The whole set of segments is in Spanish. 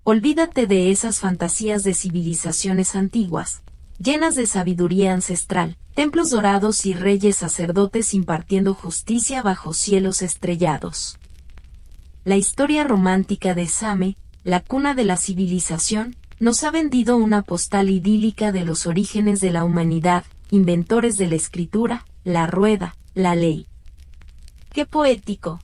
Olvídate de esas fantasías de civilizaciones antiguas, llenas de sabiduría ancestral, templos dorados y reyes sacerdotes impartiendo justicia bajo cielos estrellados. La historia romántica de Same, la cuna de la civilización, nos ha vendido una postal idílica de los orígenes de la humanidad, inventores de la escritura, la rueda, la ley. ¡Qué poético!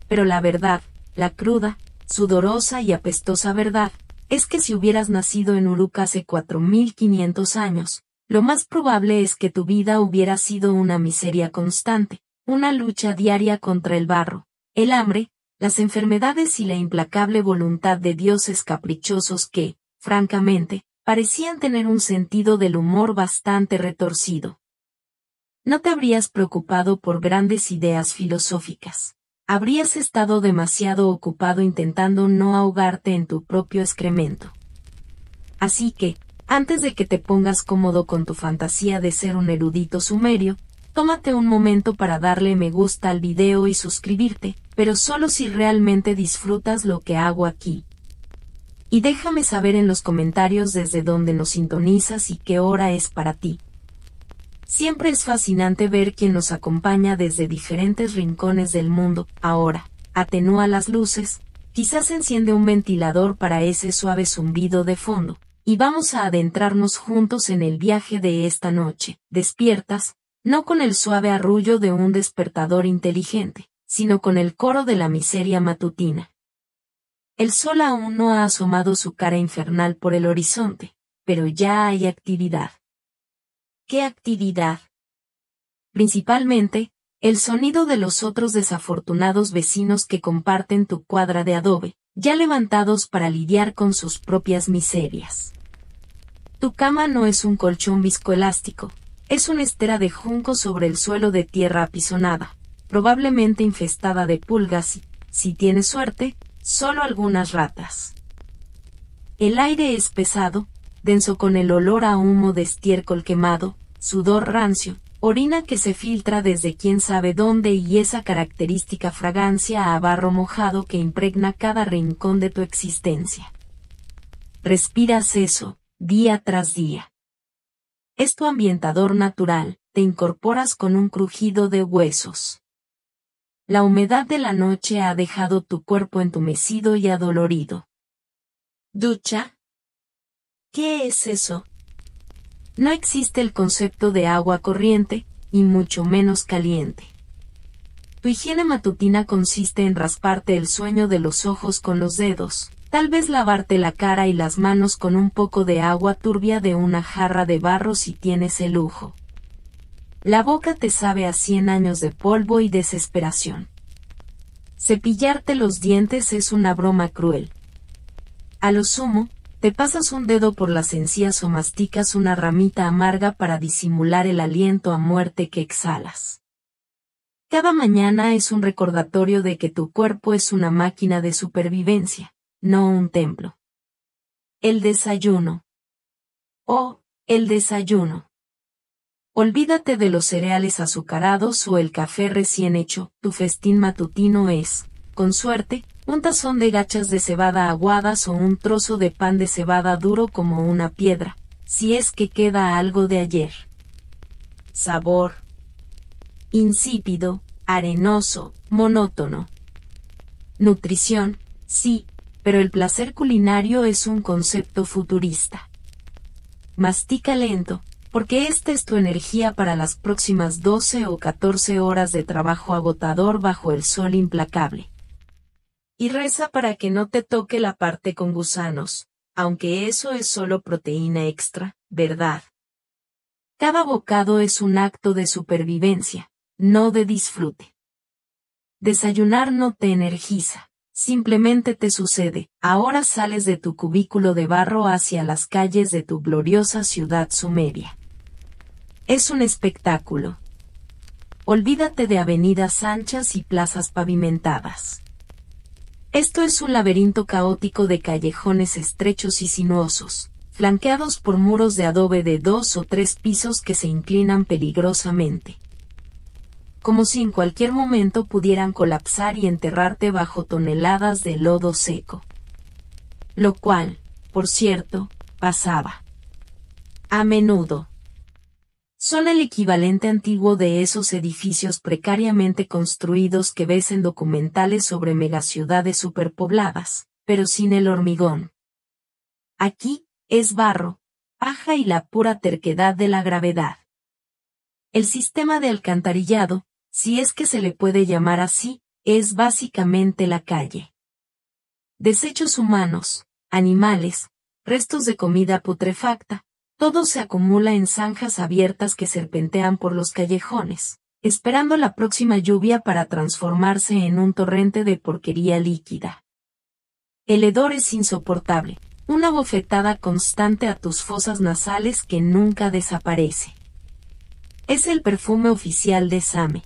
Pero la verdad, la cruda, sudorosa y apestosa verdad, es que si hubieras nacido en Uruk hace 4500 años, lo más probable es que tu vida hubiera sido una miseria constante, una lucha diaria contra el barro, el hambre, las enfermedades y la implacable voluntad de dioses caprichosos que, francamente, parecían tener un sentido del humor bastante retorcido. No te habrías preocupado por grandes ideas filosóficas. Habrías estado demasiado ocupado intentando no ahogarte en tu propio excremento. Así que, antes de que te pongas cómodo con tu fantasía de ser un erudito sumerio, tómate un momento para darle me gusta al video y suscribirte, pero solo si realmente disfrutas lo que hago aquí. Y déjame saber en los comentarios desde dónde nos sintonizas y qué hora es para ti. Siempre es fascinante ver quién nos acompaña desde diferentes rincones del mundo. Ahora, atenúa las luces, quizás enciende un ventilador para ese suave zumbido de fondo, y vamos a adentrarnos juntos en el viaje de esta noche. Despiertas, no con el suave arrullo de un despertador inteligente, sino con el coro de la miseria matutina. El sol aún no ha asomado su cara infernal por el horizonte, pero ya hay actividad. ¿Qué actividad? Principalmente, el sonido de los otros desafortunados vecinos que comparten tu cuadra de adobe, ya levantados para lidiar con sus propias miserias. Tu cama no es un colchón viscoelástico, es una estera de junco sobre el suelo de tierra apisonada, probablemente infestada de pulgas y, si tienes suerte, solo algunas ratas. El aire es pesado, denso con el olor a humo de estiércol quemado, sudor rancio, orina que se filtra desde quién sabe dónde y esa característica fragancia a barro mojado que impregna cada rincón de tu existencia. Respiras eso, día tras día. Es tu ambientador natural, te incorporas con un crujido de huesos. La humedad de la noche ha dejado tu cuerpo entumecido y adolorido. ¿Ducha? ¿Qué es eso? No existe el concepto de agua corriente, y mucho menos caliente. Tu higiene matutina consiste en rasparte el sueño de los ojos con los dedos, tal vez lavarte la cara y las manos con un poco de agua turbia de una jarra de barro si tienes el lujo. La boca te sabe a 100 años de polvo y desesperación. Cepillarte los dientes es una broma cruel. A lo sumo, te pasas un dedo por las encías o masticas una ramita amarga para disimular el aliento a muerte que exhalas. Cada mañana es un recordatorio de que tu cuerpo es una máquina de supervivencia, no un templo. El desayuno. Oh, el desayuno. Olvídate de los cereales azucarados o el café recién hecho, tu festín matutino es, con suerte, un tazón de gachas de cebada aguadas o un trozo de pan de cebada duro como una piedra, si es que queda algo de ayer. Sabor. Insípido, arenoso, monótono. Nutrición, sí, pero el placer culinario es un concepto futurista. Mastica lento, porque esta es tu energía para las próximas 12 o 14 horas de trabajo agotador bajo el sol implacable. Y reza para que no te toque la parte con gusanos, aunque eso es solo proteína extra, ¿verdad? Cada bocado es un acto de supervivencia, no de disfrute. Desayunar no te energiza, simplemente te sucede. Ahora sales de tu cubículo de barro hacia las calles de tu gloriosa ciudad sumeria. Es un espectáculo. Olvídate de avenidas anchas y plazas pavimentadas. Esto es un laberinto caótico de callejones estrechos y sinuosos, flanqueados por muros de adobe de 2 o 3 pisos que se inclinan peligrosamente. Como si en cualquier momento pudieran colapsar y enterrarte bajo toneladas de lodo seco. Lo cual, por cierto, pasaba a menudo. Son el equivalente antiguo de esos edificios precariamente construidos que ves en documentales sobre megaciudades superpobladas, pero sin el hormigón. Aquí, es barro, paja y la pura terquedad de la gravedad. El sistema de alcantarillado, si es que se le puede llamar así, es básicamente la calle. Desechos humanos, animales, restos de comida putrefacta, todo se acumula en zanjas abiertas que serpentean por los callejones, esperando la próxima lluvia para transformarse en un torrente de porquería líquida. El hedor es insoportable, una bofetada constante a tus fosas nasales que nunca desaparece. Es el perfume oficial de Same.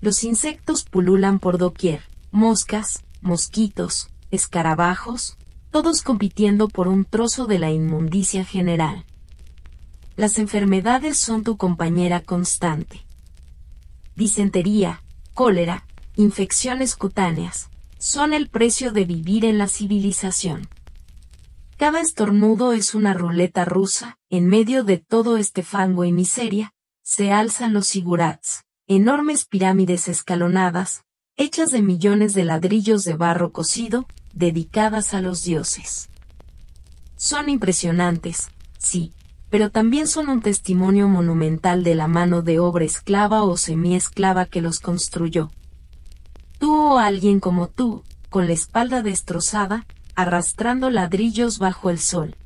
Los insectos pululan por doquier, moscas, mosquitos, escarabajos, todos compitiendo por un trozo de la inmundicia general. Las enfermedades son tu compañera constante. Disentería, cólera, infecciones cutáneas, son el precio de vivir en la civilización. Cada estornudo es una ruleta rusa, en medio de todo este fango y miseria, se alzan los zigurats, enormes pirámides escalonadas, hechas de millones de ladrillos de barro cocido, dedicadas a los dioses. Son impresionantes, sí, pero también son un testimonio monumental de la mano de obra esclava o semiesclava que los construyó. Tú o alguien como tú, con la espalda destrozada, arrastrando ladrillos bajo el sol.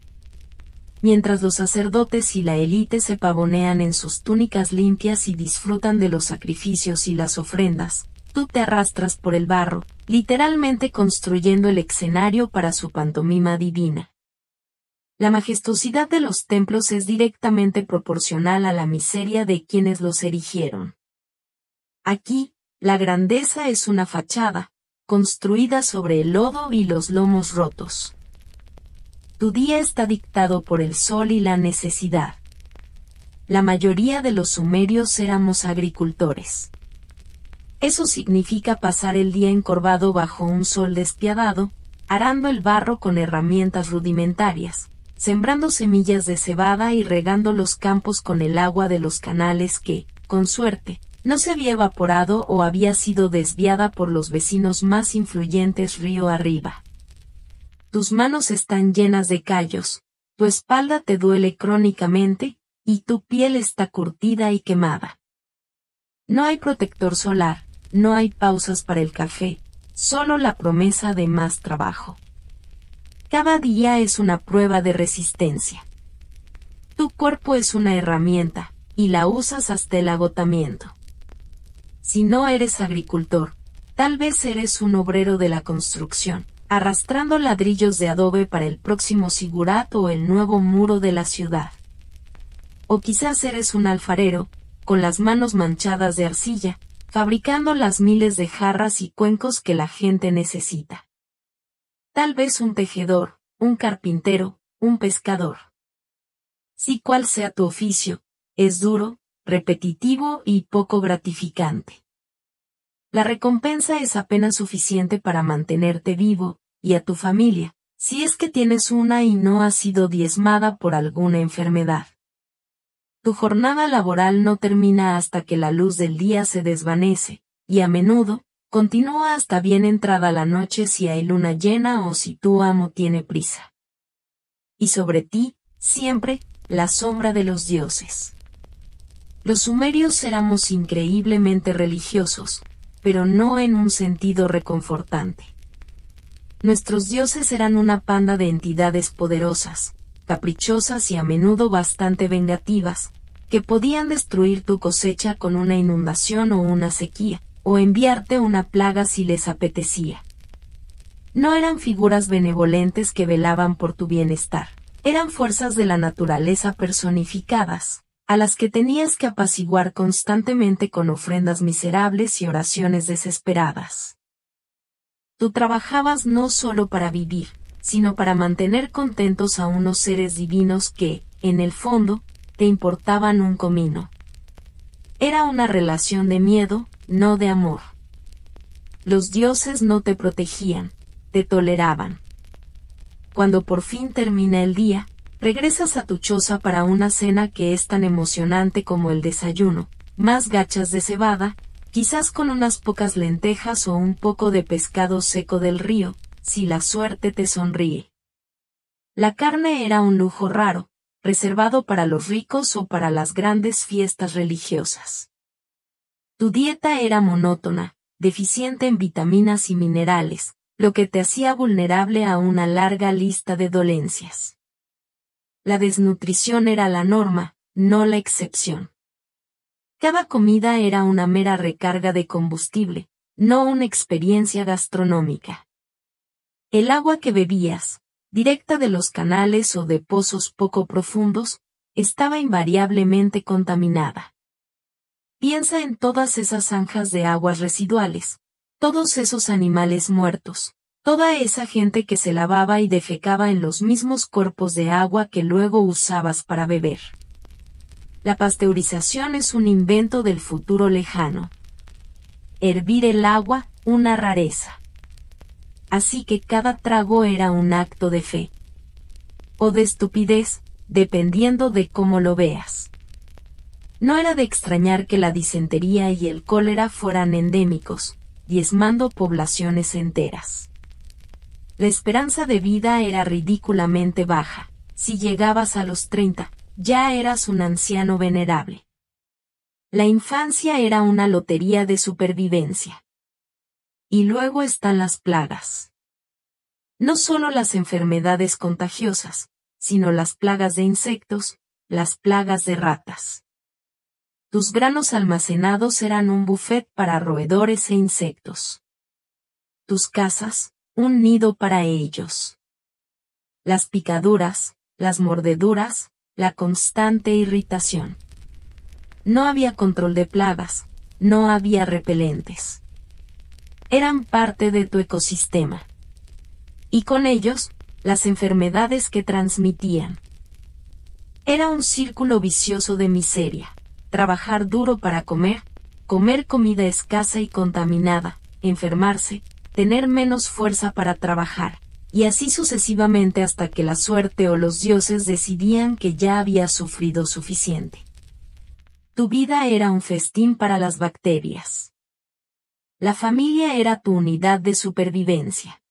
Mientras los sacerdotes y la élite se pavonean en sus túnicas limpias y disfrutan de los sacrificios y las ofrendas, tú te arrastras por el barro, literalmente construyendo el escenario para su pantomima divina. La majestuosidad de los templos es directamente proporcional a la miseria de quienes los erigieron. Aquí, la grandeza es una fachada, construida sobre el lodo y los lomos rotos. Tu día está dictado por el sol y la necesidad. La mayoría de los sumerios éramos agricultores. Eso significa pasar el día encorvado bajo un sol despiadado, arando el barro con herramientas rudimentarias, sembrando semillas de cebada y regando los campos con el agua de los canales que, con suerte, no se había evaporado o había sido desviada por los vecinos más influyentes río arriba. Tus manos están llenas de callos, tu espalda te duele crónicamente, y tu piel está curtida y quemada. No hay protector solar, no hay pausas para el café, solo la promesa de más trabajo. Cada día es una prueba de resistencia. Tu cuerpo es una herramienta, y la usas hasta el agotamiento. Si no eres agricultor, tal vez eres un obrero de la construcción, arrastrando ladrillos de adobe para el próximo zigurat o el nuevo muro de la ciudad. O quizás eres un alfarero, con las manos manchadas de arcilla, fabricando las miles de jarras y cuencos que la gente necesita. Tal vez un tejedor, un carpintero, un pescador. Si cual sea tu oficio, es duro, repetitivo y poco gratificante. La recompensa es apenas suficiente para mantenerte vivo, y a tu familia, si es que tienes una y no has sido diezmada por alguna enfermedad. Tu jornada laboral no termina hasta que la luz del día se desvanece, y a menudo, continúa hasta bien entrada la noche si hay luna llena o si tu amo tiene prisa. Y sobre ti, siempre, la sombra de los dioses. Los sumerios éramos increíblemente religiosos, pero no en un sentido reconfortante. Nuestros dioses eran una panda de entidades poderosas, caprichosas y a menudo bastante vengativas, que podían destruir tu cosecha con una inundación o una sequía, o enviarte una plaga si les apetecía. No eran figuras benevolentes que velaban por tu bienestar, eran fuerzas de la naturaleza personificadas, a las que tenías que apaciguar constantemente con ofrendas miserables y oraciones desesperadas. Tú trabajabas no solo para vivir, sino para mantener contentos a unos seres divinos que, en el fondo, te importaban un comino. Era una relación de miedo, no de amor. Los dioses no te protegían, te toleraban. Cuando por fin termina el día, regresas a tu choza para una cena que es tan emocionante como el desayuno, más gachas de cebada, quizás con unas pocas lentejas o un poco de pescado seco del río, si la suerte te sonríe. La carne era un lujo raro, reservado para los ricos o para las grandes fiestas religiosas. Tu dieta era monótona, deficiente en vitaminas y minerales, lo que te hacía vulnerable a una larga lista de dolencias. La desnutrición era la norma, no la excepción. Cada comida era una mera recarga de combustible, no una experiencia gastronómica. El agua que bebías, directa de los canales o de pozos poco profundos, estaba invariablemente contaminada. Piensa en todas esas zanjas de aguas residuales, todos esos animales muertos, toda esa gente que se lavaba y defecaba en los mismos cuerpos de agua que luego usabas para beber. La pasteurización es un invento del futuro lejano. Hervir el agua, una rareza. Así que cada trago era un acto de fe. O de estupidez, dependiendo de cómo lo veas. No era de extrañar que la disentería y el cólera fueran endémicos, diezmando poblaciones enteras. La esperanza de vida era ridículamente baja. Si llegabas a los 30, ya eras un anciano venerable. La infancia era una lotería de supervivencia. Y luego están las plagas. No solo las enfermedades contagiosas, sino las plagas de insectos, las plagas de ratas. Tus granos almacenados eran un buffet para roedores e insectos. Tus casas, un nido para ellos. Las picaduras, las mordeduras, la constante irritación. No había control de plagas, no había repelentes. Eran parte de tu ecosistema. Y con ellos, las enfermedades que transmitían. Era un círculo vicioso de miseria. Trabajar duro para comer, comer comida escasa y contaminada, enfermarse, tener menos fuerza para trabajar, y así sucesivamente hasta que la suerte o los dioses decidían que ya había sufrido suficiente. Tu vida era un festín para las bacterias. La familia era tu unidad de supervivencia.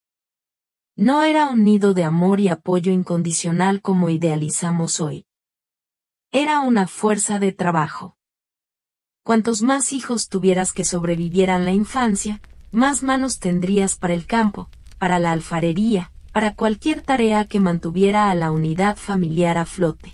No era un nido de amor y apoyo incondicional como idealizamos hoy. Era una fuerza de trabajo. Cuantos más hijos tuvieras que sobrevivieran la infancia, más manos tendrías para el campo, para la alfarería, para cualquier tarea que mantuviera a la unidad familiar a flote.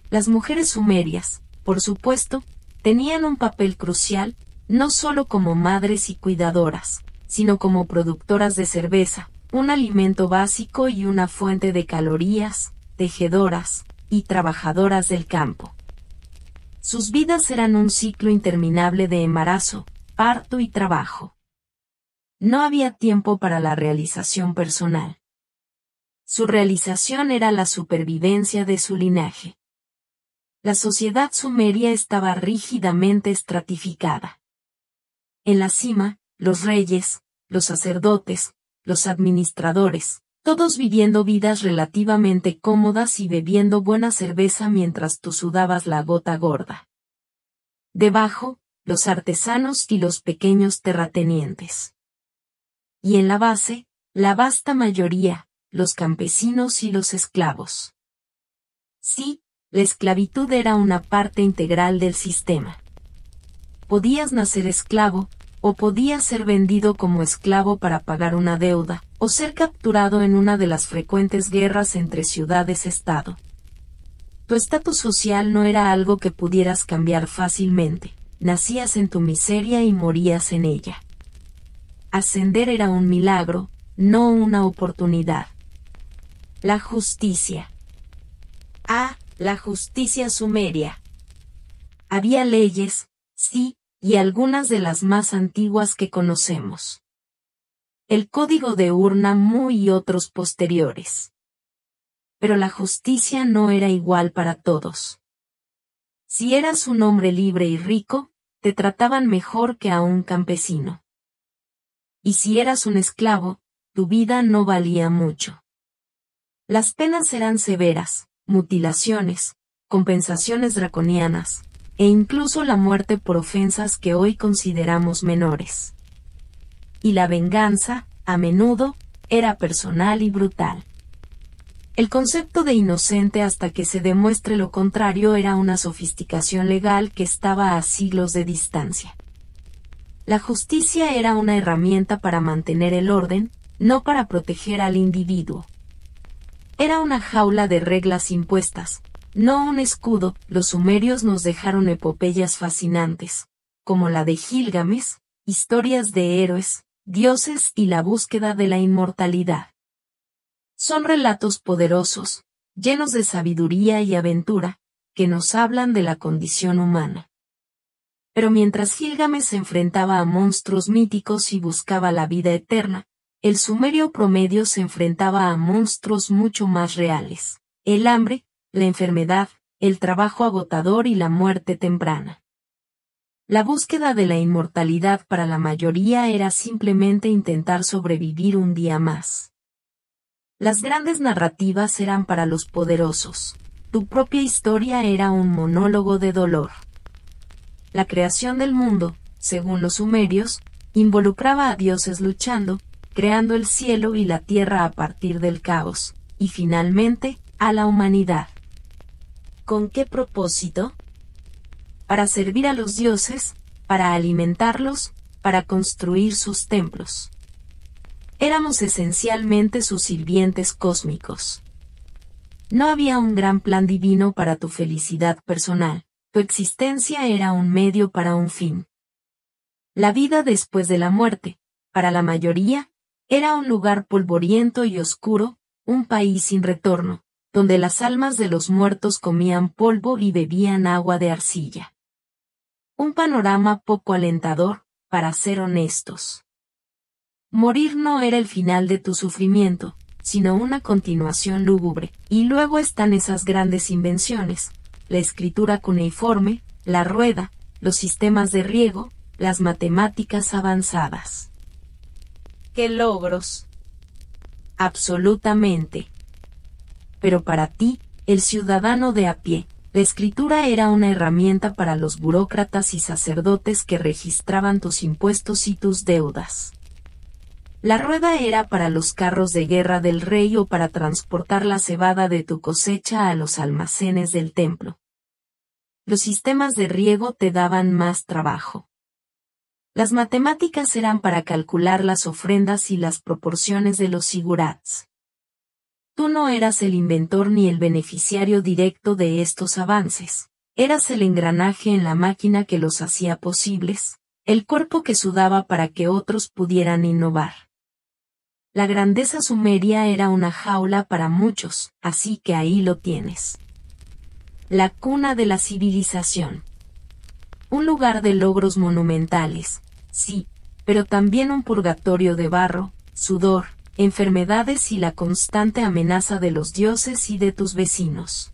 Las mujeres sumerias, por supuesto, tenían un papel crucial, no solo como madres y cuidadoras, sino como productoras de cerveza, un alimento básico y una fuente de calorías, tejedoras y trabajadoras del campo. Sus vidas eran un ciclo interminable de embarazo, parto y trabajo. No había tiempo para la realización personal. Su realización era la supervivencia de su linaje. La sociedad sumeria estaba rígidamente estratificada. En la cima, los reyes, los sacerdotes, los administradores, todos viviendo vidas relativamente cómodas y bebiendo buena cerveza mientras tú sudabas la gota gorda. Debajo, los artesanos y los pequeños terratenientes. Y en la base, la vasta mayoría, los campesinos y los esclavos. Sí, la esclavitud era una parte integral del sistema. Podías nacer esclavo, o podías ser vendido como esclavo para pagar una deuda, o ser capturado en una de las frecuentes guerras entre ciudades-estado. Tu estatus social no era algo que pudieras cambiar fácilmente, nacías en tu miseria y morías en ella. Ascender era un milagro, no una oportunidad. La justicia. La justicia sumeria. Había leyes, sí, y algunas de las más antiguas que conocemos. El código de Ur-Nammu y otros posteriores. Pero la justicia no era igual para todos. Si eras un hombre libre y rico, te trataban mejor que a un campesino. Y si eras un esclavo, tu vida no valía mucho. Las penas eran severas, mutilaciones, compensaciones draconianas, e incluso la muerte por ofensas que hoy consideramos menores. Y la venganza, a menudo, era personal y brutal. El concepto de inocente hasta que se demuestre lo contrario era una sofisticación legal que estaba a siglos de distancia. La justicia era una herramienta para mantener el orden, no para proteger al individuo. Era una jaula de reglas impuestas, no un escudo. Los sumerios nos dejaron epopeyas fascinantes, como la de Gilgamesh, historias de héroes, dioses y la búsqueda de la inmortalidad. Son relatos poderosos, llenos de sabiduría y aventura, que nos hablan de la condición humana. Pero mientras Gilgamesh se enfrentaba a monstruos míticos y buscaba la vida eterna, el sumerio promedio se enfrentaba a monstruos mucho más reales: el hambre, la enfermedad, el trabajo agotador y la muerte temprana. La búsqueda de la inmortalidad para la mayoría era simplemente intentar sobrevivir un día más. Las grandes narrativas eran para los poderosos. Tu propia historia era un monólogo de dolor. La creación del mundo, según los sumerios, involucraba a dioses luchando, creando el cielo y la tierra a partir del caos, y finalmente, a la humanidad. ¿Con qué propósito? Para servir a los dioses, para alimentarlos, para construir sus templos. Éramos esencialmente sus sirvientes cósmicos. No había un gran plan divino para tu felicidad personal, tu existencia era un medio para un fin. La vida después de la muerte, para la mayoría, era un lugar polvoriento y oscuro, un país sin retorno, donde las almas de los muertos comían polvo y bebían agua de arcilla. Un panorama poco alentador, para ser honestos. Morir no era el final de tu sufrimiento, sino una continuación lúgubre. Y luego están esas grandes invenciones: la escritura cuneiforme, la rueda, los sistemas de riego, las matemáticas avanzadas. ¡Qué logros! Absolutamente. Pero para ti, el ciudadano de a pie, la escritura era una herramienta para los burócratas y sacerdotes que registraban tus impuestos y tus deudas. La rueda era para los carros de guerra del rey o para transportar la cebada de tu cosecha a los almacenes del templo. Los sistemas de riego te daban más trabajo. Las matemáticas eran para calcular las ofrendas y las proporciones de los zigurats. Tú no eras el inventor ni el beneficiario directo de estos avances. Eras el engranaje en la máquina que los hacía posibles, el cuerpo que sudaba para que otros pudieran innovar. La grandeza sumeria era una jaula para muchos, así que ahí lo tienes. La cuna de la civilización. Un lugar de logros monumentales, sí, pero también un purgatorio de barro, sudor, enfermedades y la constante amenaza de los dioses y de tus vecinos.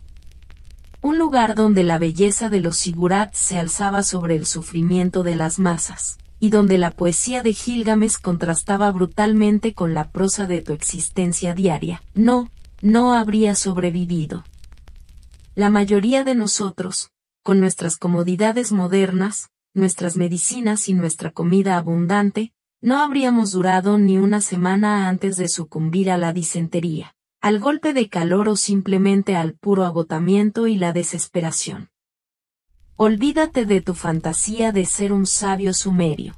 Un lugar donde la belleza de los zigurats se alzaba sobre el sufrimiento de las masas, y donde la poesía de Gilgamesh contrastaba brutalmente con la prosa de tu existencia diaria. No habría sobrevivido. La mayoría de nosotros, con nuestras comodidades modernas, nuestras medicinas y nuestra comida abundante, no habríamos durado ni una semana antes de sucumbir a la disentería, al golpe de calor o simplemente al puro agotamiento y la desesperación. Olvídate de tu fantasía de ser un sabio sumerio.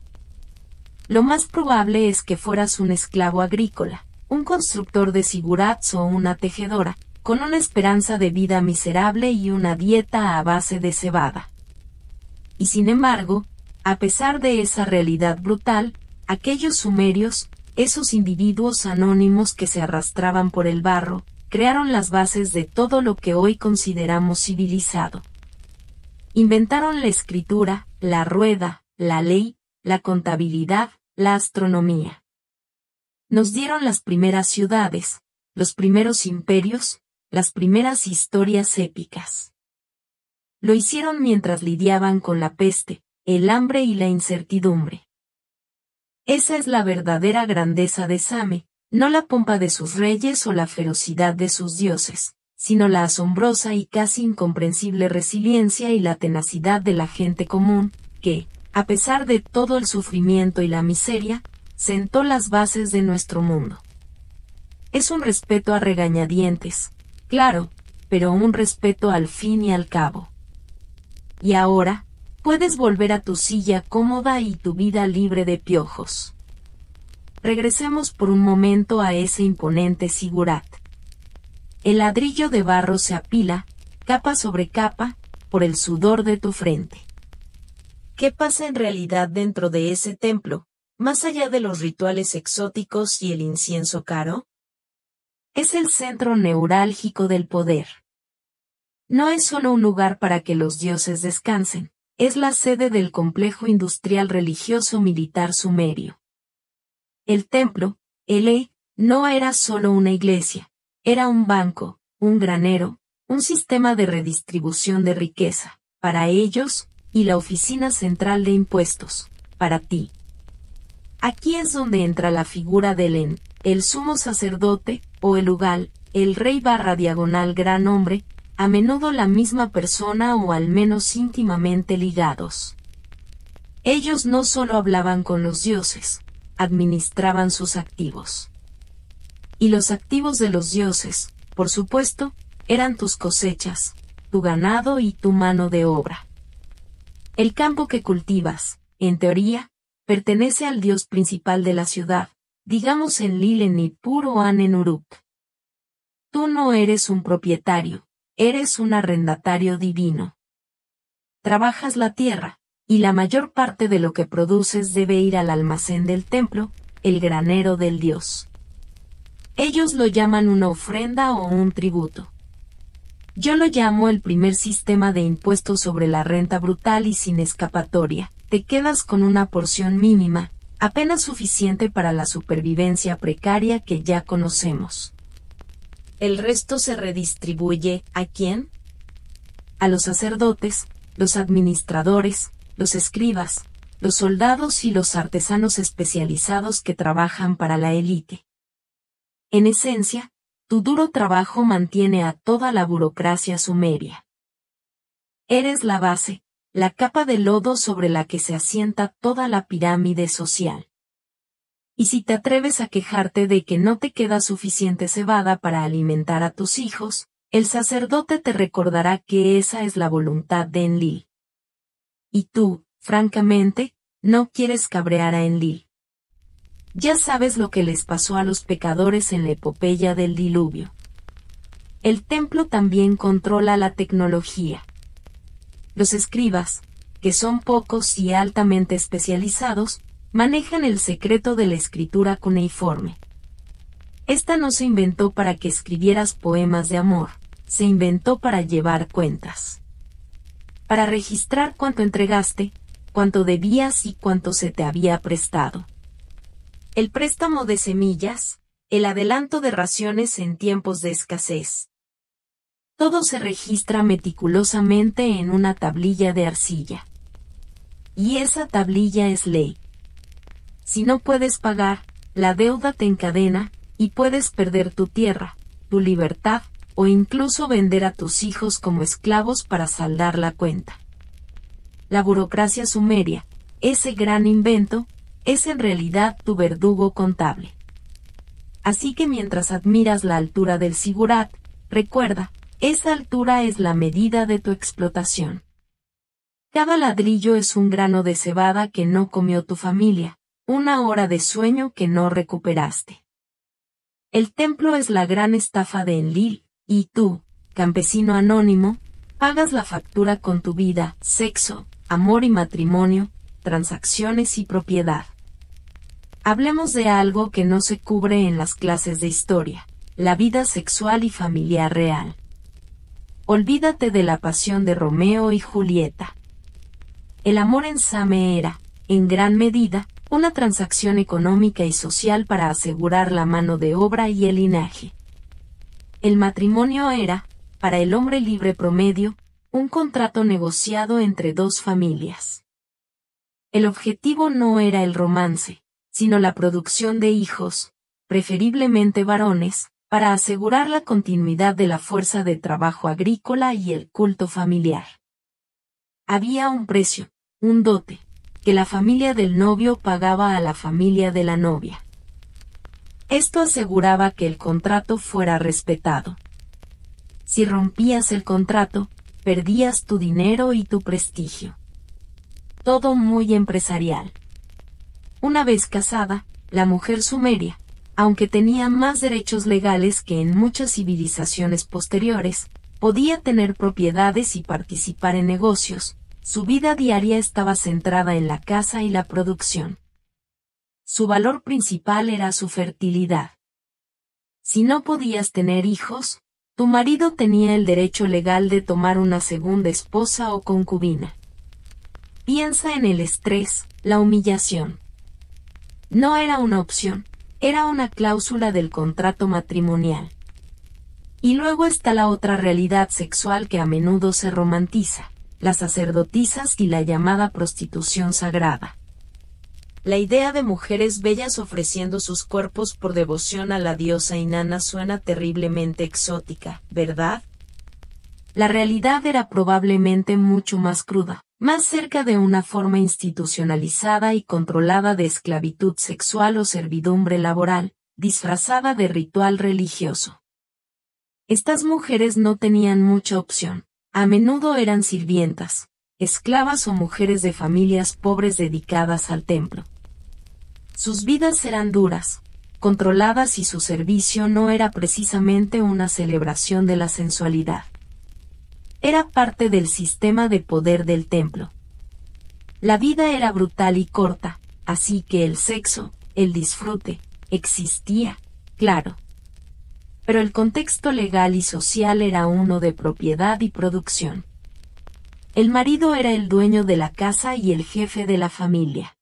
Lo más probable es que fueras un esclavo agrícola, un constructor de zigurats o una tejedora, con una esperanza de vida miserable y una dieta a base de cebada. Y sin embargo, a pesar de esa realidad brutal, aquellos sumerios, esos individuos anónimos que se arrastraban por el barro, crearon las bases de todo lo que hoy consideramos civilizado. Inventaron la escritura, la rueda, la ley, la contabilidad, la astronomía. Nos dieron las primeras ciudades, los primeros imperios, las primeras historias épicas. Lo hicieron mientras lidiaban con la peste, el hambre y la incertidumbre. Esa es la verdadera grandeza de Same, No la pompa de sus reyes o la ferocidad de sus dioses, sino la asombrosa y casi incomprensible resiliencia y la tenacidad de la gente común, que, a pesar de todo el sufrimiento y la miseria, sentó las bases de nuestro mundo. Es un respeto a regañadientes, claro, pero un respeto al fin y al cabo. Y ahora, puedes volver a tu silla cómoda y tu vida libre de piojos. Regresemos por un momento a ese imponente zigurat. El ladrillo de barro se apila, capa sobre capa, por el sudor de tu frente. ¿Qué pasa en realidad dentro de ese templo, más allá de los rituales exóticos y el incienso caro? Es el centro neurálgico del poder. No es solo un lugar para que los dioses descansen, es la sede del complejo industrial religioso militar sumerio. El templo, no era solo una iglesia, era un banco, un granero, un sistema de redistribución de riqueza, para ellos, y la oficina central de impuestos, para ti. Aquí es donde entra la figura del el sumo sacerdote, o el ugal, el rey / diagonal gran hombre, a menudo la misma persona o al menos íntimamente ligados. Ellos no solo hablaban con los dioses, administraban sus activos. Y los activos de los dioses, por supuesto, eran tus cosechas, tu ganado y tu mano de obra. El campo que cultivas, en teoría, pertenece al dios principal de la ciudad, digamos Enlil en Nippur o An-en-Uruk. Tú no eres un propietario, eres un arrendatario divino. Trabajas la tierra, y la mayor parte de lo que produces debe ir al almacén del templo, el granero del dios. Ellos lo llaman una ofrenda o un tributo. Yo lo llamo el primer sistema de impuestos sobre la renta brutal y sin escapatoria. Te quedas con una porción mínima, apenas suficiente para la supervivencia precaria que ya conocemos. El resto se redistribuye, ¿a quién? A los sacerdotes, los administradores, los escribas, los soldados y los artesanos especializados que trabajan para la élite. En esencia, tu duro trabajo mantiene a toda la burocracia sumeria. Eres la base, la capa de lodo sobre la que se asienta toda la pirámide social. Y si te atreves a quejarte de que no te queda suficiente cebada para alimentar a tus hijos, el sacerdote te recordará que esa es la voluntad de Enlil. Y tú, francamente, no quieres cabrear a Enlil. Ya sabes lo que les pasó a los pecadores en la epopeya del diluvio. El templo también controla la tecnología. Los escribas, que son pocos y altamente especializados, manejan el secreto de la escritura cuneiforme. Esta no se inventó para que escribieras poemas de amor, se inventó para llevar cuentas. Para registrar cuánto entregaste, cuánto debías y cuánto se te había prestado. El préstamo de semillas, el adelanto de raciones en tiempos de escasez. Todo se registra meticulosamente en una tablilla de arcilla. Y esa tablilla es ley. Si no puedes pagar, la deuda te encadena, y puedes perder tu tierra, tu libertad, o incluso vender a tus hijos como esclavos para saldar la cuenta. La burocracia sumeria, ese gran invento, es en realidad tu verdugo contable. Así que mientras admiras la altura del zigurat, recuerda, esa altura es la medida de tu explotación. Cada ladrillo es un grano de cebada que no comió tu familia, una hora de sueño que no recuperaste. El templo es la gran estafa de Enlil, y tú, campesino anónimo, pagas la factura con tu vida, sexo, amor y matrimonio, transacciones y propiedad. Hablemos de algo que no se cubre en las clases de historia, la vida sexual y familiar real. Olvídate de la pasión de Romeo y Julieta. El amor en Same era, en gran medida, una transacción económica y social para asegurar la mano de obra y el linaje. El matrimonio era, para el hombre libre promedio, un contrato negociado entre dos familias. El objetivo no era el romance, sino la producción de hijos, preferiblemente varones, para asegurar la continuidad de la fuerza de trabajo agrícola y el culto familiar. Había un precio, un dote, que la familia del novio pagaba a la familia de la novia. Esto aseguraba que el contrato fuera respetado. Si rompías el contrato, perdías tu dinero y tu prestigio. Todo muy empresarial. Una vez casada, la mujer sumeria, aunque tenía más derechos legales que en muchas civilizaciones posteriores, podía tener propiedades y participar en negocios. Su vida diaria estaba centrada en la caza y la producción. Su valor principal era su fertilidad. Si no podías tener hijos, tu marido tenía el derecho legal de tomar una segunda esposa o concubina. Piensa en el estrés, la humillación. No era una opción, era una cláusula del contrato matrimonial. Y luego está la otra realidad sexual que a menudo se romantiza, las sacerdotisas y la llamada prostitución sagrada. La idea de mujeres bellas ofreciendo sus cuerpos por devoción a la diosa Inanna suena terriblemente exótica, ¿verdad? La realidad era probablemente mucho más cruda, más cerca de una forma institucionalizada y controlada de esclavitud sexual o servidumbre laboral, disfrazada de ritual religioso. Estas mujeres no tenían mucha opción. A menudo eran sirvientas, esclavas o mujeres de familias pobres dedicadas al templo. Sus vidas eran duras, controladas y su servicio no era precisamente una celebración de la sensualidad. Era parte del sistema de poder del templo. La vida era brutal y corta, así que el sexo, el disfrute, existía, claro. Pero el contexto legal y social era uno de propiedad y producción. El marido era el dueño de la casa y el jefe de la familia.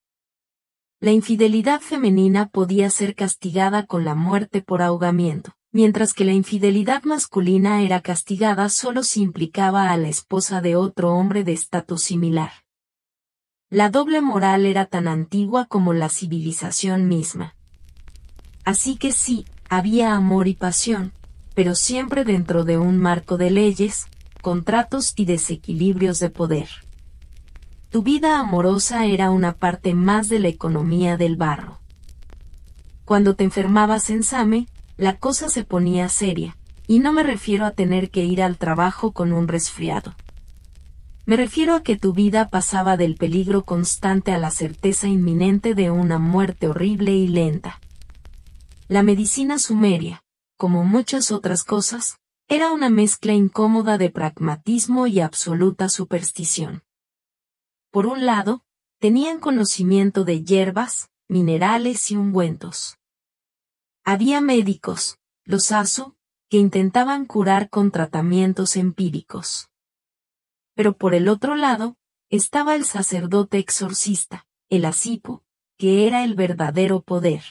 La infidelidad femenina podía ser castigada con la muerte por ahogamiento, mientras que la infidelidad masculina era castigada solo si implicaba a la esposa de otro hombre de estatus similar. La doble moral era tan antigua como la civilización misma. Así que sí, había amor y pasión, pero siempre dentro de un marco de leyes, contratos y desequilibrios de poder. Tu vida amorosa era una parte más de la economía del barro. Cuando te enfermabas en Same, la cosa se ponía seria, y no me refiero a tener que ir al trabajo con un resfriado. Me refiero a que tu vida pasaba del peligro constante a la certeza inminente de una muerte horrible y lenta. La medicina sumeria, como muchas otras cosas, era una mezcla incómoda de pragmatismo y absoluta superstición. Por un lado, tenían conocimiento de hierbas, minerales y ungüentos. Había médicos, los Asu, que intentaban curar con tratamientos empíricos. Pero por el otro lado, estaba el sacerdote exorcista, el Asipu, que era el verdadero poder.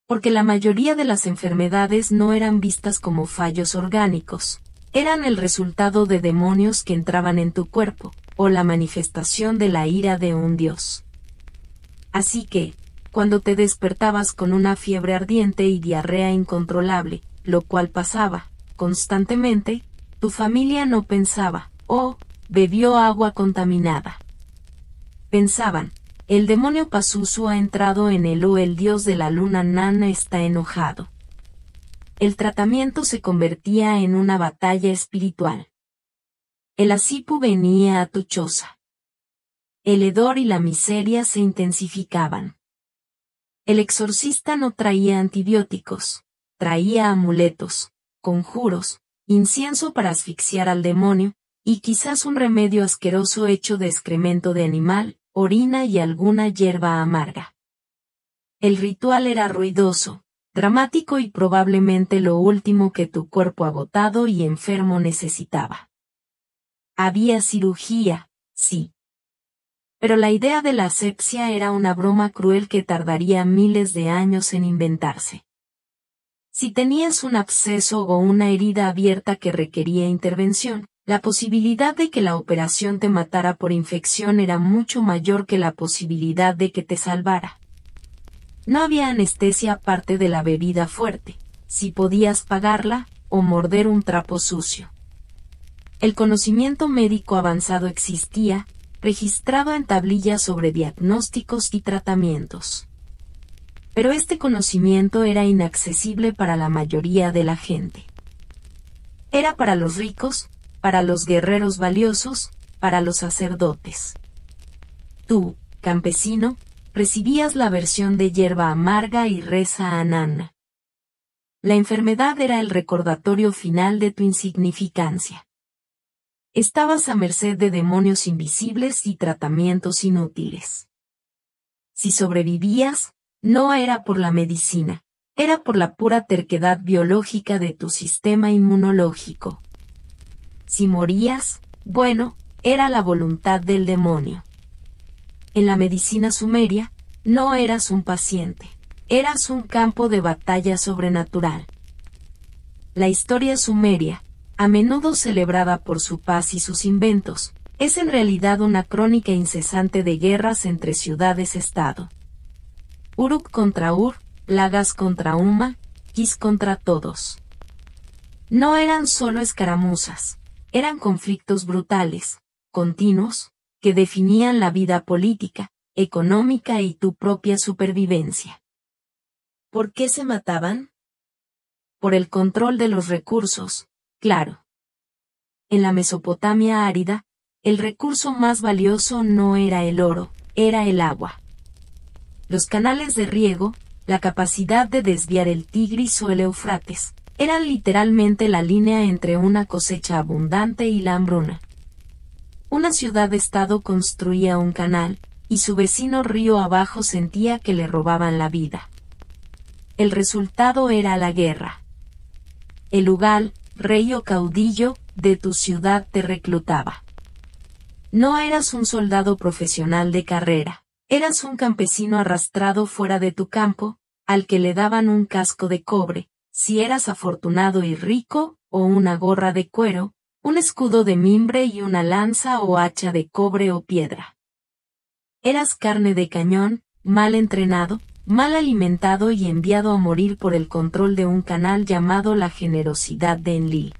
Porque la mayoría de las enfermedades no eran vistas como fallos orgánicos, eran el resultado de demonios que entraban en tu cuerpo, o la manifestación de la ira de un dios. Así que, cuando te despertabas con una fiebre ardiente y diarrea incontrolable, lo cual pasaba, constantemente, tu familia no pensaba, oh, bebió agua contaminada. Pensaban, el demonio Pazuzu ha entrado en él o el dios de la luna Nana está enojado. El tratamiento se convertía en una batalla espiritual. El Asipu venía a tu choza. El hedor y la miseria se intensificaban. El exorcista no traía antibióticos, traía amuletos, conjuros, incienso para asfixiar al demonio, y quizás un remedio asqueroso hecho de excremento de animal, orina y alguna hierba amarga. El ritual era ruidoso, dramático y probablemente lo último que tu cuerpo agotado y enfermo necesitaba. Había cirugía, sí. Pero la idea de la asepsia era una broma cruel que tardaría miles de años en inventarse. Si tenías un absceso o una herida abierta que requería intervención, la posibilidad de que la operación te matara por infección era mucho mayor que la posibilidad de que te salvara. No había anestesia aparte de la bebida fuerte, si podías pagarla, o morder un trapo sucio. El conocimiento médico avanzado existía, registrado en tablillas sobre diagnósticos y tratamientos. Pero este conocimiento era inaccesible para la mayoría de la gente. Era para los ricos, para los guerreros valiosos, para los sacerdotes. Tú, campesino, recibías la versión de hierba amarga y reza anana. La enfermedad era el recordatorio final de tu insignificancia. Estabas a merced de demonios invisibles y tratamientos inútiles. Si sobrevivías, no era por la medicina, era por la pura terquedad biológica de tu sistema inmunológico. Si morías, bueno, era la voluntad del demonio. En la medicina sumeria, no eras un paciente, eras un campo de batalla sobrenatural. La historia sumeria, a menudo celebrada por su paz y sus inventos, es en realidad una crónica incesante de guerras entre ciudades-estado. Uruk contra Ur, Lagas contra Uma, Kis contra todos. No eran solo escaramuzas, eran conflictos brutales, continuos, que definían la vida política, económica y tu propia supervivencia. ¿Por qué se mataban? Por el control de los recursos, claro. En la Mesopotamia árida, el recurso más valioso no era el oro, era el agua. Los canales de riego, la capacidad de desviar el Tigris o el Éufrates, eran literalmente la línea entre una cosecha abundante y la hambruna. Una ciudad-estado construía un canal, y su vecino río abajo sentía que le robaban la vida. El resultado era la guerra. El ugal, rey o caudillo, de tu ciudad te reclutaba. No eras un soldado profesional de carrera, eras un campesino arrastrado fuera de tu campo, al que le daban un casco de cobre, si eras afortunado y rico, o una gorra de cuero, un escudo de mimbre y una lanza o hacha de cobre o piedra. Eras carne de cañón, mal entrenado, mal alimentado y enviado a morir por el control de un canal llamado la generosidad de Enlil.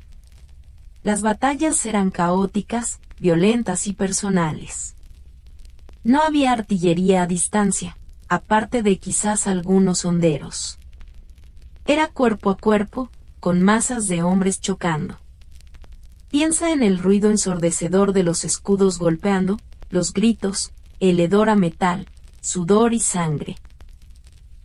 Las batallas eran caóticas, violentas y personales. No había artillería a distancia, aparte de quizás algunos honderos. Era cuerpo a cuerpo, con masas de hombres chocando. Piensa en el ruido ensordecedor de los escudos golpeando, los gritos, el hedor a metal, sudor y sangre.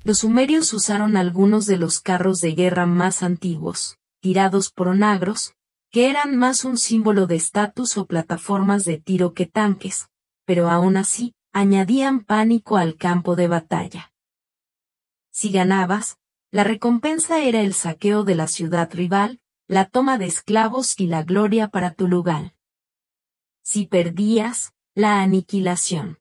Los sumerios usaron algunos de los carros de guerra más antiguos, tirados por onagros, que eran más un símbolo de estatus o plataformas de tiro que tanques, pero aún así, añadían pánico al campo de batalla. Si ganabas, la recompensa era el saqueo de la ciudad rival, la toma de esclavos y la gloria para tu lugar. Si perdías, la aniquilación.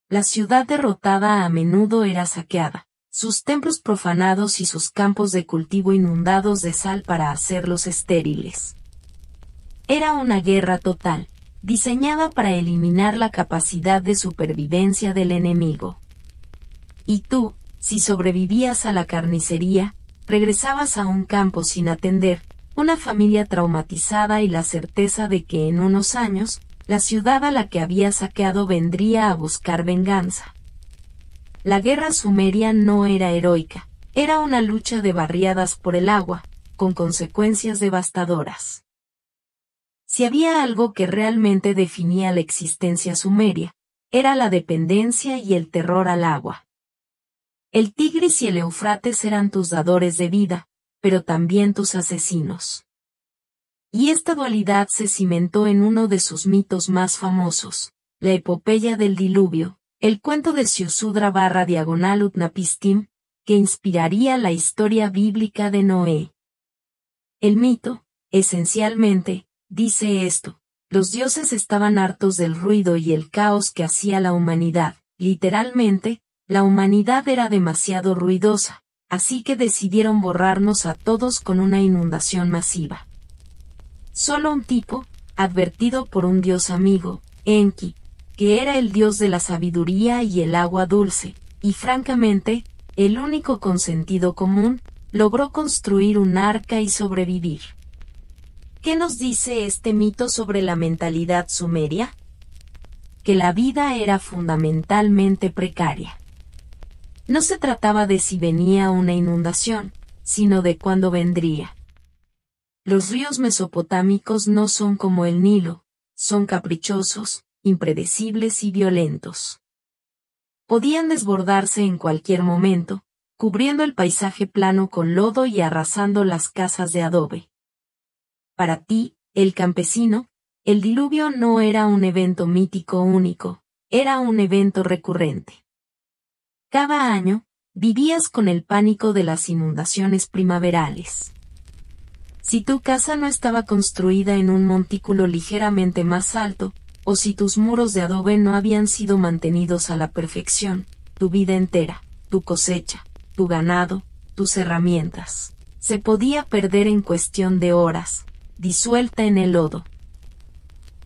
La ciudad derrotada a menudo era saqueada, sus templos profanados y sus campos de cultivo inundados de sal para hacerlos estériles. Era una guerra total, diseñada para eliminar la capacidad de supervivencia del enemigo. Y tú, si sobrevivías a la carnicería, regresabas a un campo sin atender, una familia traumatizada y la certeza de que en unos años, la ciudad a la que había saqueado vendría a buscar venganza. La guerra sumeria no era heroica, era una lucha de barriadas por el agua, con consecuencias devastadoras. Si había algo que realmente definía la existencia sumeria, era la dependencia y el terror al agua. El Tigris y el Éufrates eran tus dadores de vida, pero también tus asesinos. Y esta dualidad se cimentó en uno de sus mitos más famosos, la epopeya del diluvio, el cuento de Siusudra/Utnapishtim, que inspiraría la historia bíblica de Noé. El mito, esencialmente, dice esto: los dioses estaban hartos del ruido y el caos que hacía la humanidad, literalmente, la humanidad era demasiado ruidosa, así que decidieron borrarnos a todos con una inundación masiva. Solo un tipo, advertido por un dios amigo, Enki, que era el dios de la sabiduría y el agua dulce, y francamente, el único con sentido común, logró construir un arca y sobrevivir. ¿Qué nos dice este mito sobre la mentalidad sumeria? Que la vida era fundamentalmente precaria. No se trataba de si venía una inundación, sino de cuándo vendría. Los ríos mesopotámicos no son como el Nilo, son caprichosos, impredecibles y violentos. Podían desbordarse en cualquier momento, cubriendo el paisaje plano con lodo y arrasando las casas de adobe. Para ti, el campesino, el diluvio no era un evento mítico único, era un evento recurrente. Cada año, vivías con el pánico de las inundaciones primaverales. Si tu casa no estaba construida en un montículo ligeramente más alto, o si tus muros de adobe no habían sido mantenidos a la perfección, tu vida entera, tu cosecha, tu ganado, tus herramientas, se podía perder en cuestión de horas, disuelta en el lodo.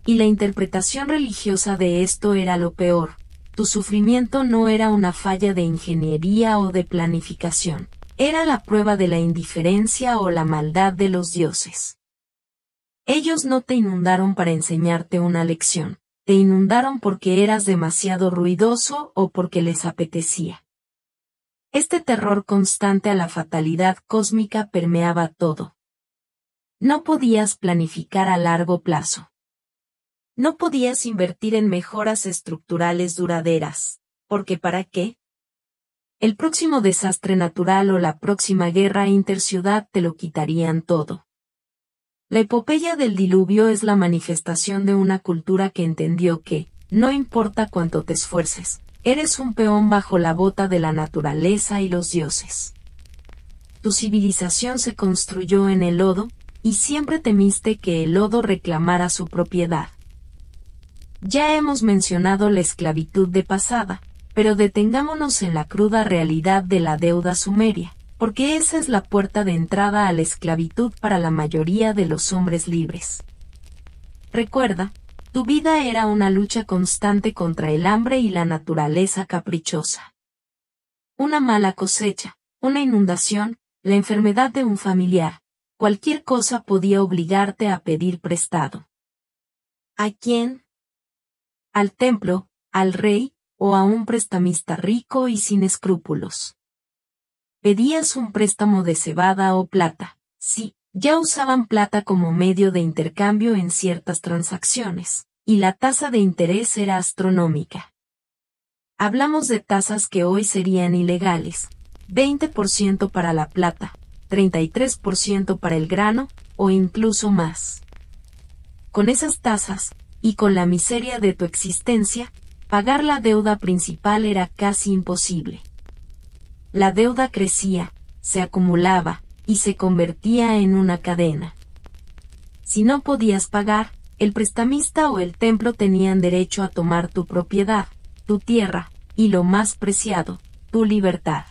Y la interpretación religiosa de esto era lo peor. Tu sufrimiento no era una falla de ingeniería o de planificación, era la prueba de la indiferencia o la maldad de los dioses. Ellos no te inundaron para enseñarte una lección, te inundaron porque eras demasiado ruidoso o porque les apetecía. Este terror constante a la fatalidad cósmica permeaba todo. No podías planificar a largo plazo. No podías invertir en mejoras estructurales duraderas, porque ¿para qué? El próximo desastre natural o la próxima guerra interciudad te lo quitarían todo. La epopeya del diluvio es la manifestación de una cultura que entendió que, no importa cuánto te esfuerces, eres un peón bajo la bota de la naturaleza y los dioses. Tu civilización se construyó en el lodo, y siempre temiste que el lodo reclamara su propiedad. Ya hemos mencionado la esclavitud de pasada, pero detengámonos en la cruda realidad de la deuda sumeria, porque esa es la puerta de entrada a la esclavitud para la mayoría de los hombres libres. Recuerda, tu vida era una lucha constante contra el hambre y la naturaleza caprichosa. Una mala cosecha, una inundación, la enfermedad de un familiar, cualquier cosa podía obligarte a pedir prestado. ¿A quién? Al templo, al rey, o a un prestamista rico y sin escrúpulos. Pedías un préstamo de cebada o plata. Sí, ya usaban plata como medio de intercambio en ciertas transacciones, y la tasa de interés era astronómica. Hablamos de tasas que hoy serían ilegales, 20% para la plata, 33% para el grano, o incluso más. Con esas tasas, y con la miseria de tu existencia, pagar la deuda principal era casi imposible. La deuda crecía, se acumulaba, y se convertía en una cadena. Si no podías pagar, el prestamista o el templo tenían derecho a tomar tu propiedad, tu tierra, y lo más preciado, tu libertad.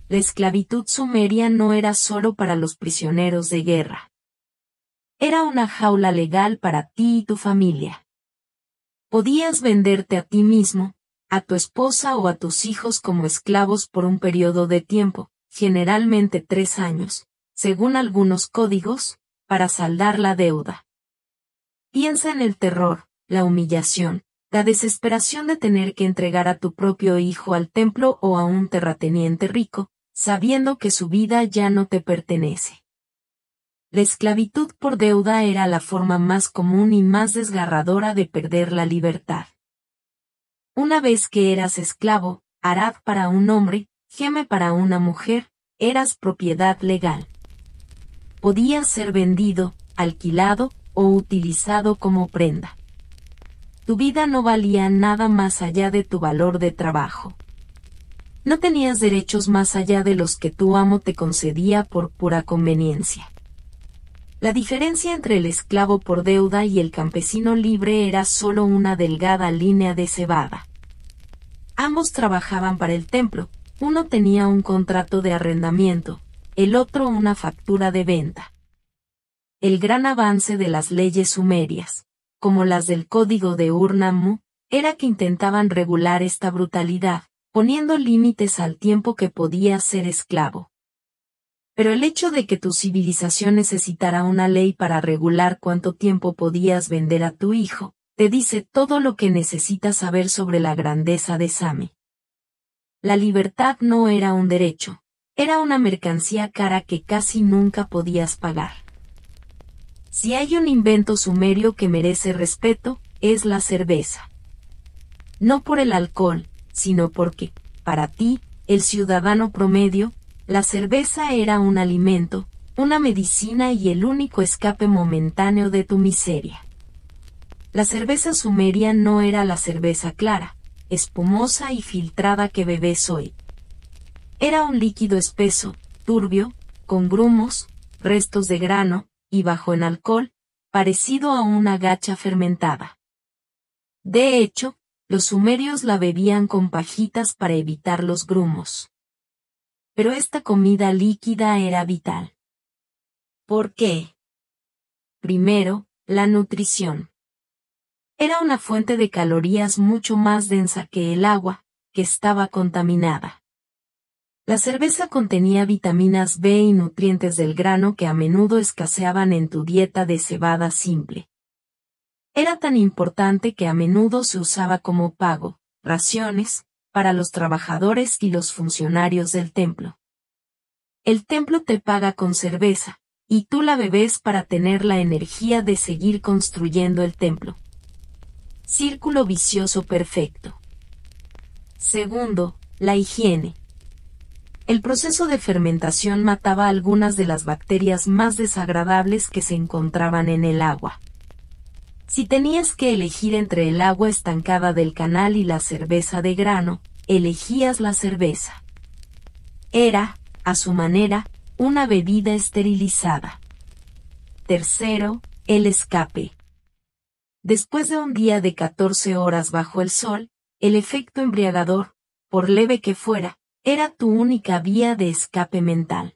La esclavitud sumeria no era solo para los prisioneros de guerra. Era una jaula legal para ti y tu familia. Podías venderte a ti mismo, a tu esposa o a tus hijos como esclavos por un periodo de tiempo, generalmente 3 años, según algunos códigos, para saldar la deuda. Piensa en el terror, la humillación, la desesperación de tener que entregar a tu propio hijo al templo o a un terrateniente rico, sabiendo que su vida ya no te pertenece. La esclavitud por deuda era la forma más común y más desgarradora de perder la libertad. Una vez que eras esclavo, arad para un hombre, geme para una mujer, eras propiedad legal. Podías ser vendido, alquilado o utilizado como prenda. Tu vida no valía nada más allá de tu valor de trabajo. No tenías derechos más allá de los que tu amo te concedía por pura conveniencia. La diferencia entre el esclavo por deuda y el campesino libre era solo una delgada línea de cebada. Ambos trabajaban para el templo, uno tenía un contrato de arrendamiento, el otro una factura de venta. El gran avance de las leyes sumerias, como las del Código de Ur-Nammu, era que intentaban regular esta brutalidad, poniendo límites al tiempo que podías ser esclavo. Pero el hecho de que tu civilización necesitara una ley para regular cuánto tiempo podías vender a tu hijo, te dice todo lo que necesitas saber sobre la grandeza de Same. La libertad no era un derecho, era una mercancía cara que casi nunca podías pagar. Si hay un invento sumerio que merece respeto, es la cerveza. No por el alcohol, sino porque, para ti, el ciudadano promedio, la cerveza era un alimento, una medicina y el único escape momentáneo de tu miseria. La cerveza sumeria no era la cerveza clara, espumosa y filtrada que bebes hoy. Era un líquido espeso, turbio, con grumos, restos de grano, y bajo en alcohol, parecido a una gacha fermentada. De hecho, los sumerios la bebían con pajitas para evitar los grumos. Pero esta comida líquida era vital. ¿Por qué? Primero, la nutrición. Era una fuente de calorías mucho más densa que el agua, que estaba contaminada. La cerveza contenía vitaminas B y nutrientes del grano que a menudo escaseaban en tu dieta de cebada simple. Era tan importante que a menudo se usaba como pago, raciones, para los trabajadores y los funcionarios del templo. El templo te paga con cerveza, y tú la bebes para tener la energía de seguir construyendo el templo. Círculo vicioso perfecto. Segundo, la higiene. El proceso de fermentación mataba algunas de las bacterias más desagradables que se encontraban en el agua. Si tenías que elegir entre el agua estancada del canal y la cerveza de grano, elegías la cerveza. Era, a su manera, una bebida esterilizada. Tercero, el escape. Después de un día de 14 horas bajo el sol, el efecto embriagador, por leve que fuera, era tu única vía de escape mental.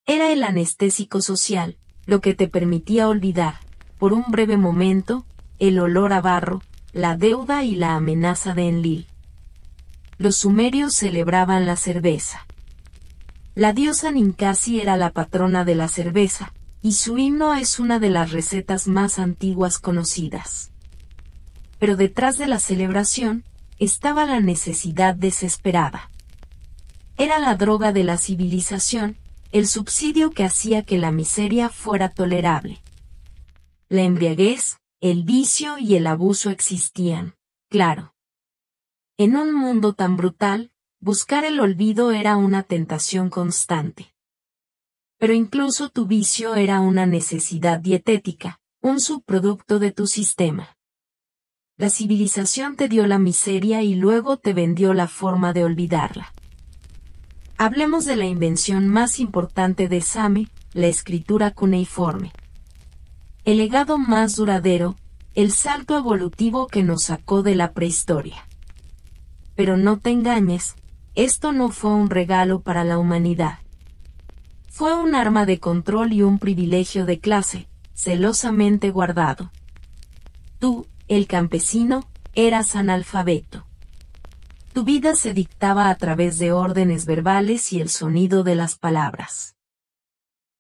Era el anestésico social, lo que te permitía olvidar, por un breve momento, el olor a barro, la deuda y la amenaza de Enlil. Los sumerios celebraban la cerveza. La diosa Ninkasi era la patrona de la cerveza, y su himno es una de las recetas más antiguas conocidas. Pero detrás de la celebración, estaba la necesidad desesperada. Era la droga de la civilización, el subsidio que hacía que la miseria fuera tolerable. La embriaguez, el vicio y el abuso existían, claro. En un mundo tan brutal, buscar el olvido era una tentación constante. Pero incluso tu vicio era una necesidad dietética, un subproducto de tu sistema. La civilización te dio la miseria y luego te vendió la forma de olvidarla. Hablemos de la invención más importante de Same, la escritura cuneiforme. El legado más duradero, el salto evolutivo que nos sacó de la prehistoria. Pero no te engañes, esto no fue un regalo para la humanidad. Fue un arma de control y un privilegio de clase, celosamente guardado. Tú, el campesino, eras analfabeto. Tu vida se dictaba a través de órdenes verbales y el sonido de las palabras.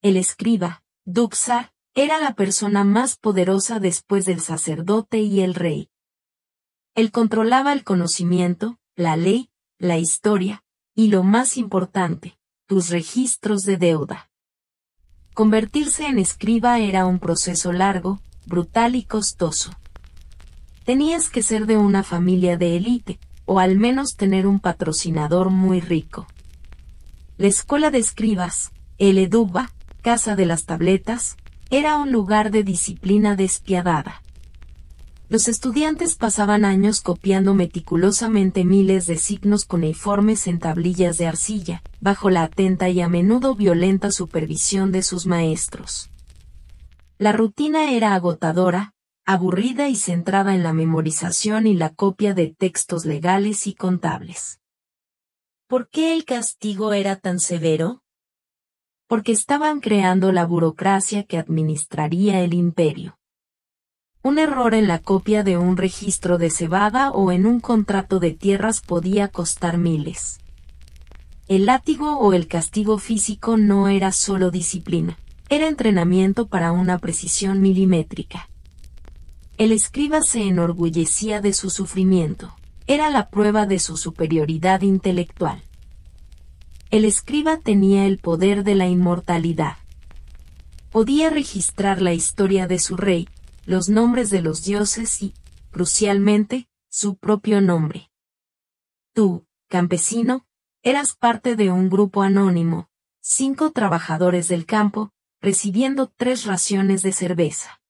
El escriba, Duxar, era la persona más poderosa después del sacerdote y el rey. Él controlaba el conocimiento, la ley, la historia, y lo más importante, tus registros de deuda. Convertirse en escriba era un proceso largo, brutal y costoso. Tenías que ser de una familia de élite, o al menos tener un patrocinador muy rico. La escuela de escribas, el Eduba, casa de las tabletas, era un lugar de disciplina despiadada. Los estudiantes pasaban años copiando meticulosamente miles de signos cuneiformes en tablillas de arcilla, bajo la atenta y a menudo violenta supervisión de sus maestros. La rutina era agotadora, aburrida y centrada en la memorización y la copia de textos legales y contables. ¿Por qué el castigo era tan severo? Porque estaban creando la burocracia que administraría el imperio. Un error en la copia de un registro de cebada o en un contrato de tierras podía costar miles. El látigo o el castigo físico no era solo disciplina, era entrenamiento para una precisión milimétrica. El escriba se enorgullecía de su sufrimiento, era la prueba de su superioridad intelectual. El escriba tenía el poder de la inmortalidad. Podía registrar la historia de su rey, los nombres de los dioses y, crucialmente, su propio nombre. Tú, campesino, eras parte de un grupo anónimo, 5 trabajadores del campo, recibiendo 3 raciones de cerveza.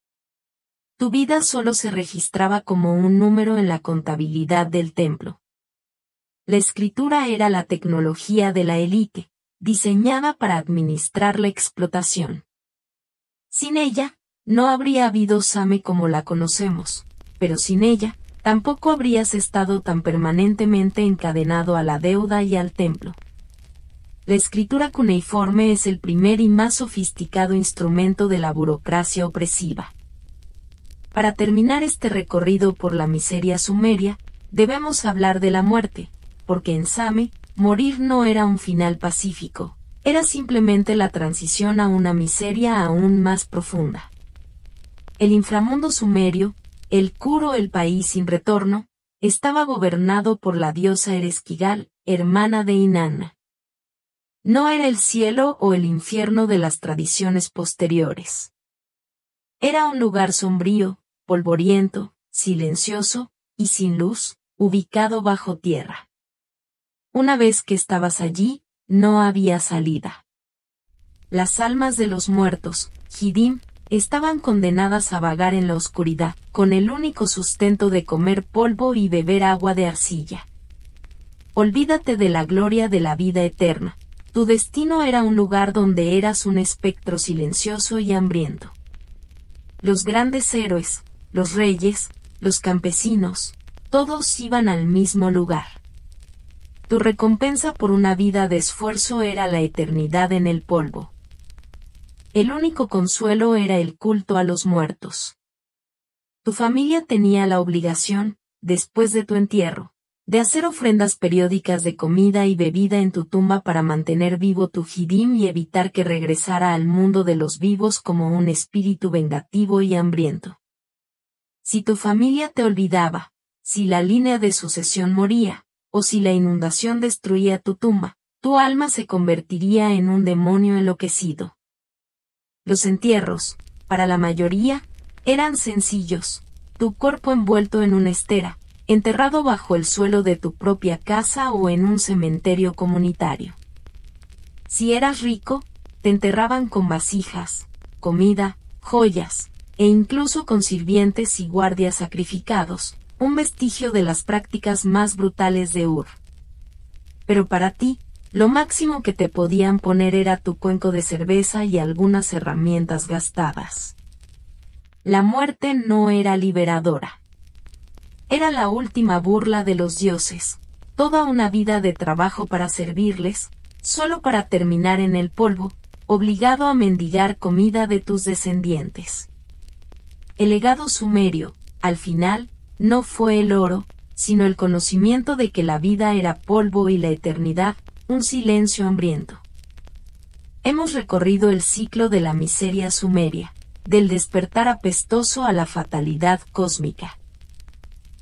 Tu vida solo se registraba como un número en la contabilidad del templo. La escritura era la tecnología de la élite, diseñada para administrar la explotación. Sin ella, no habría habido Same como la conocemos, pero sin ella, tampoco habrías estado tan permanentemente encadenado a la deuda y al templo. La escritura cuneiforme es el primer y más sofisticado instrumento de la burocracia opresiva. Para terminar este recorrido por la miseria sumeria, debemos hablar de la muerte, porque en Same, morir no era un final pacífico, era simplemente la transición a una miseria aún más profunda. El inframundo sumerio, el Kur o el país sin retorno, estaba gobernado por la diosa Ereshkigal, hermana de Inanna. No era el cielo o el infierno de las tradiciones posteriores. Era un lugar sombrío, polvoriento, silencioso y sin luz, ubicado bajo tierra. Una vez que estabas allí, no había salida. Las almas de los muertos, Hidim, estaban condenadas a vagar en la oscuridad, con el único sustento de comer polvo y beber agua de arcilla. Olvídate de la gloria de la vida eterna. Tu destino era un lugar donde eras un espectro silencioso y hambriento. Los grandes héroes, los reyes, los campesinos, todos iban al mismo lugar. Tu recompensa por una vida de esfuerzo era la eternidad en el polvo. El único consuelo era el culto a los muertos. Tu familia tenía la obligación, después de tu entierro, de hacer ofrendas periódicas de comida y bebida en tu tumba para mantener vivo tu Hidim y evitar que regresara al mundo de los vivos como un espíritu vengativo y hambriento. Si tu familia te olvidaba, si la línea de sucesión moría, o si la inundación destruía tu tumba, tu alma se convertiría en un demonio enloquecido. Los entierros, para la mayoría, eran sencillos, tu cuerpo envuelto en una estera, enterrado bajo el suelo de tu propia casa o en un cementerio comunitario. Si eras rico, te enterraban con vasijas, comida, joyas, e incluso con sirvientes y guardias sacrificados, un vestigio de las prácticas más brutales de Ur. Pero para ti, lo máximo que te podían poner era tu cuenco de cerveza y algunas herramientas gastadas. La muerte no era liberadora. Era la última burla de los dioses, toda una vida de trabajo para servirles, solo para terminar en el polvo, obligado a mendigar comida de tus descendientes. El legado sumerio, al final, no fue el oro, sino el conocimiento de que la vida era polvo y la eternidad, un silencio hambriento. Hemos recorrido el ciclo de la miseria sumeria, del despertar apestoso a la fatalidad cósmica.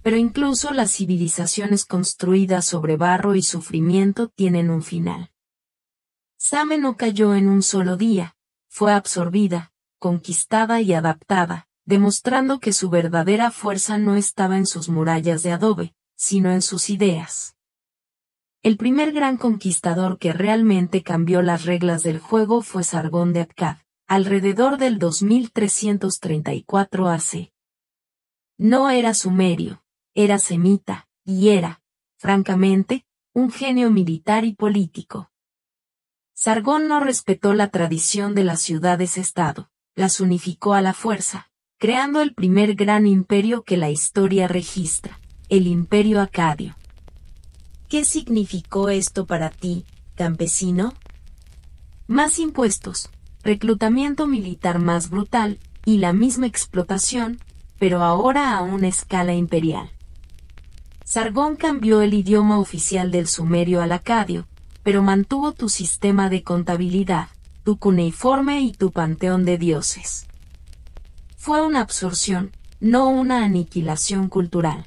Pero incluso las civilizaciones construidas sobre barro y sufrimiento tienen un final. Same no cayó en un solo día, fue absorbida, conquistada y adaptada, demostrando que su verdadera fuerza no estaba en sus murallas de adobe, sino en sus ideas. El primer gran conquistador que realmente cambió las reglas del juego fue Sargón de Akkad, alrededor del 2334 AC. No era sumerio, era semita, y era, francamente, un genio militar y político. Sargón no respetó la tradición de las ciudades-estado, las unificó a la fuerza, creando el primer gran imperio que la historia registra, el Imperio Acadio. ¿Qué significó esto para ti, campesino? Más impuestos, reclutamiento militar más brutal, y la misma explotación, pero ahora a una escala imperial. Sargón cambió el idioma oficial del sumerio al acadio, pero mantuvo tu sistema de contabilidad, tu cuneiforme y tu panteón de dioses. Fue una absorción, no una aniquilación cultural.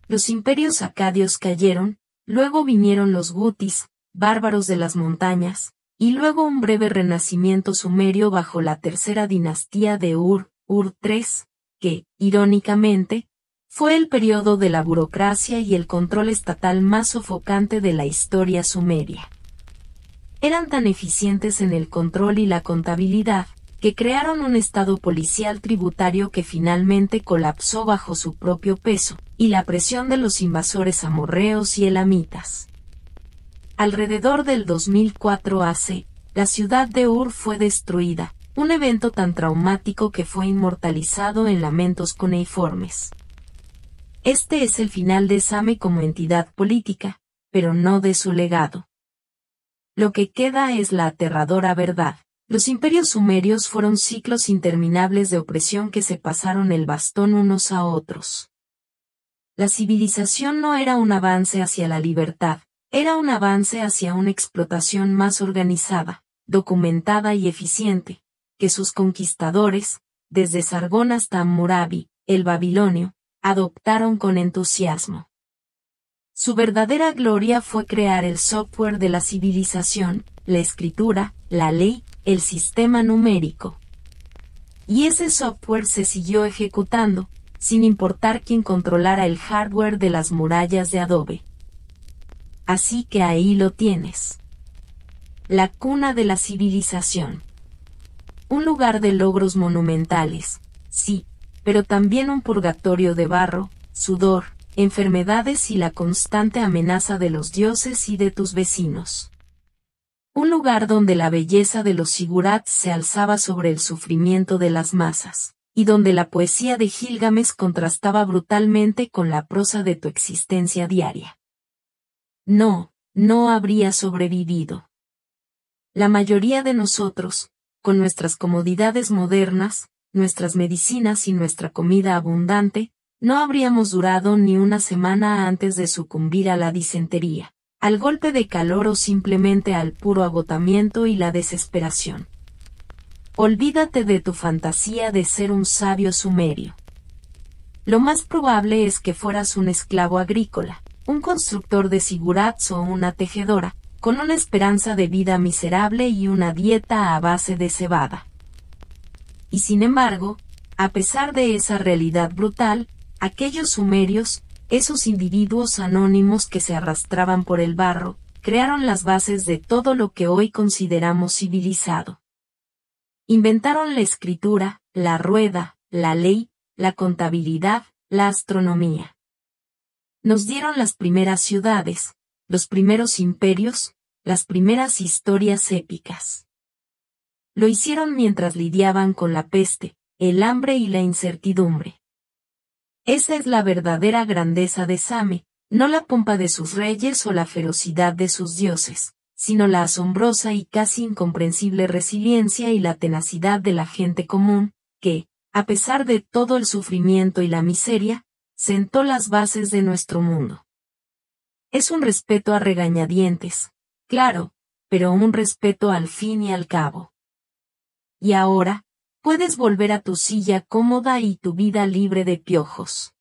Los imperios acadios cayeron, luego vinieron los gutis, bárbaros de las montañas, y luego un breve renacimiento sumerio bajo la tercera dinastía de Ur III, que, irónicamente, fue el periodo de la burocracia y el control estatal más sofocante de la historia sumeria. Eran tan eficientes en el control y la contabilidad, que crearon un estado policial tributario que finalmente colapsó bajo su propio peso, y la presión de los invasores amorreos y elamitas. Alrededor del 2004 AC, la ciudad de Ur fue destruida, un evento tan traumático que fue inmortalizado en lamentos cuneiformes. Este es el final de Same como entidad política, pero no de su legado. Lo que queda es la aterradora verdad. Los imperios sumerios fueron ciclos interminables de opresión que se pasaron el bastón unos a otros. La civilización no era un avance hacia la libertad, era un avance hacia una explotación más organizada, documentada y eficiente, que sus conquistadores, desde Sargón hasta Hammurabi, el babilonio, adoptaron con entusiasmo. Su verdadera gloria fue crear el software de la civilización, la escritura, la ley, el sistema numérico. Y ese software se siguió ejecutando, sin importar quién controlara el hardware de las murallas de adobe. Así que ahí lo tienes. La cuna de la civilización. Un lugar de logros monumentales, sí, pero también un purgatorio de barro, sudor, enfermedades y la constante amenaza de los dioses y de tus vecinos. Un lugar donde la belleza de los sigurats se alzaba sobre el sufrimiento de las masas, y donde la poesía de Gilgamesh contrastaba brutalmente con la prosa de tu existencia diaria. No habría sobrevivido. La mayoría de nosotros, con nuestras comodidades modernas, nuestras medicinas y nuestra comida abundante, no habríamos durado ni una semana antes de sucumbir a la disentería, al golpe de calor o simplemente al puro agotamiento y la desesperación. Olvídate de tu fantasía de ser un sabio sumerio. Lo más probable es que fueras un esclavo agrícola, un constructor de sigurats o una tejedora, con una esperanza de vida miserable y una dieta a base de cebada. Y sin embargo, a pesar de esa realidad brutal, aquellos sumerios, esos individuos anónimos que se arrastraban por el barro, crearon las bases de todo lo que hoy consideramos civilizado. Inventaron la escritura, la rueda, la ley, la contabilidad, la astronomía. Nos dieron las primeras ciudades, los primeros imperios, las primeras historias épicas. Lo hicieron mientras lidiaban con la peste, el hambre y la incertidumbre. Esa es la verdadera grandeza de Same, no la pompa de sus reyes o la ferocidad de sus dioses, sino la asombrosa y casi incomprensible resiliencia y la tenacidad de la gente común, que, a pesar de todo el sufrimiento y la miseria, sentó las bases de nuestro mundo. Es un respeto a regañadientes, claro, pero un respeto al fin y al cabo. Y ahora, puedes volver a tu silla cómoda y tu vida libre de piojos.